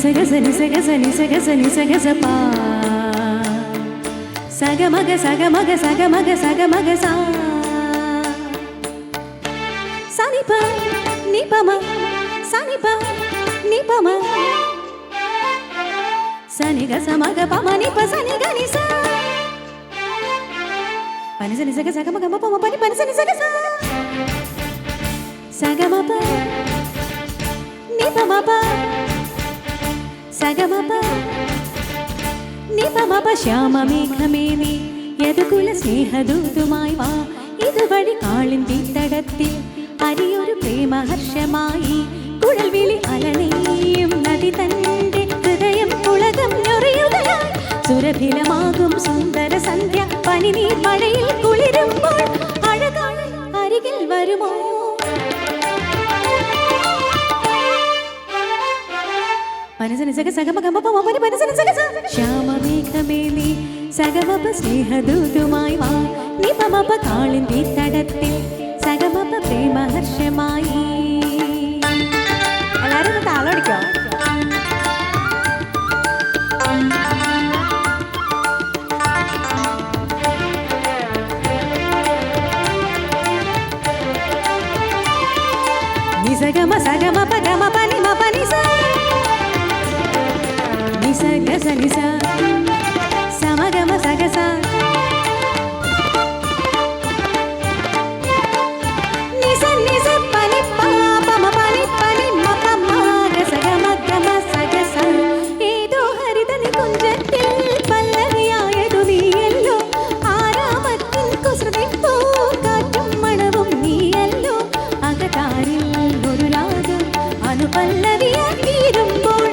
నిసగ సనిసగ సనిసగ సనిసగ supper సగమగ సగమగ సగమగ సగమగ సా సనిప నిపమ సనిప నిపమ సనిగ సమగ పమ నిప సనిగ నిస పని సనిసగ సగమగ పమ పని పని సనిసగ సా సగమప నిపమప സഗമപ നിപമപ ശ്യാമമേഘമേനി യദുകുല സ്നേഹദൂതുമായി വാ ഇതുവഴി കാളിന്തിത്തടത്തിൽ അരിയൊരു പ്രേമഹർഷമായി കുഴൽവിളി അലനെയും നദി തന്റെ ഹൃദയം പുളകം ഞൊറിയുകയായി സുരഭിലമാകും സുന്ദര സന്ധ്യ പനിനീർ മഴയിൽ കുളിരുമ്പോൾ അഴകായി അരികിൽ വരുമോ ശ്യാമമേഘമേനി സഗമപ സ്നേഹദൂതുമായി വാ നിപമപ കാളിന്തി തടത്തിൽ സഗമപ പ്രേമഹർഷമായി. എല്ലാരും താളടിക്കോ? നിസഗമ സഗമ പഗമ പനി മ പനി സ നിസഗ സനിസ സമഗമ സഗസ നിസ നിസ പനി പമ പനി പനി മ പമ ഗസഗമ ഗമ സഗസ ഏതോ ഹരിത നികുഞ്ചത്തിൽ പല്ലവിയായതു നീയല്ലോ ആരാമത്തിൻ കുസൃതി കാറ്റും മണവും നീയല്ലോ അകതാരിൽ ഒരു രാഗം അനുപല്ലവിയായി തീരുമ്പോൾ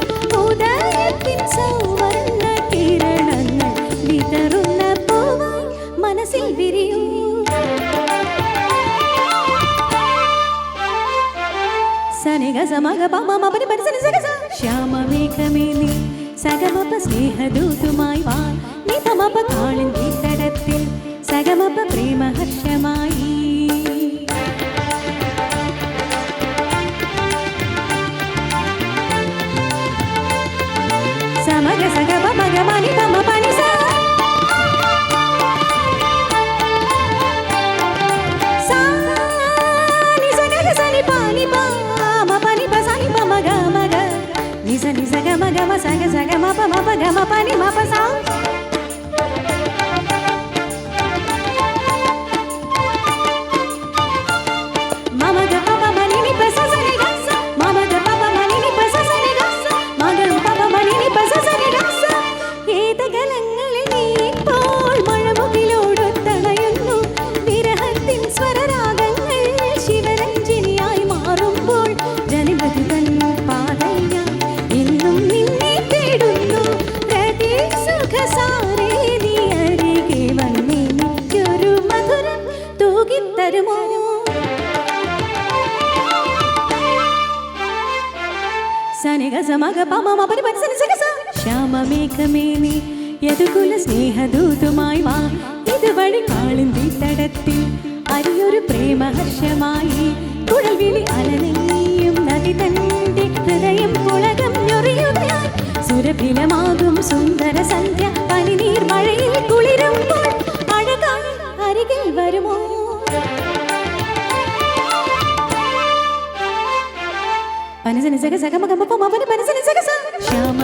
ഉദയത്തിൻ സൗവർണ്ണ കിരണങ്ങൾ വിതറുന്ന പൂവായി മനസ്സിൽ വിരിയും. സനിഗ സമഗ പമ മപനി പനി സനി സഗ സ ശ്യാമമേഘമേനി സഗമപ സ്നേഹദൂതുമായി വാ നിപമപ കാളിന്തി തടത്തിൽ സഗമപ പ്രേമഹർഷമായി. സമഗ സഗ പമഗ മനി പമ പനി സ സാ നി സഗ സനി പനി പ മ പനി പ സനി പ മഗ മഗ നി സ നി സഗ മഗ മ സഗ സഗ മ പ മ പ ഗ മ പനി മ പ സ മമ ഗ പ പ മനി നി പ സ സ നി ഗ സ മമ ഗ പ പ മനി നി പ സ സ നി ഗ സ മഗ പ പ മനി നി പ സ സ നി ഗ സ ഏതകലങ്ങളിൽ നീ ഇപ്പോൾ മഴമുകിലോടൊത്തണയുന്നു വിരഹത്തിൻ സ്വരരാഗങ്ങൾ ശിവരഞ്ജിനിയായി മാറുമ്പോൾ ജനിമതി തൻ പാതയ്യ ഇന്നും നിന്നെ തേടുന്നു പ്രതി സുഖസാരേ നീ അരികെ വന്നെനിക്കൊരു മധുരം തൂകിത്തരുമോ. സനിഗ സമഗ പമ മപനി പനി സനി സഗ സ ശ്യാമമേഘമേനി യദുകുല സ്നേഹദൂതുമായി വാ ഇതുവഴി കാളിന്തി തടത്തിൽ അരിയൊരു പ്രേമഹർഷമായി കുഴൽവിളി അലനെയും നദി തന്റെ ഹൃദയം പുളകം ഞൊറിയുകയായി സുരഭിലമാകും സുന്ദര സന്ധ്യ പനിനീർ മഴയിൽ കുളിരുമ്പോൾ അഴകായി അരികിൽ വരുമോ. പനി സനി സഗ സഗ മഗ പ മ പനി പനി സനി സഗ സ ശ്യാമ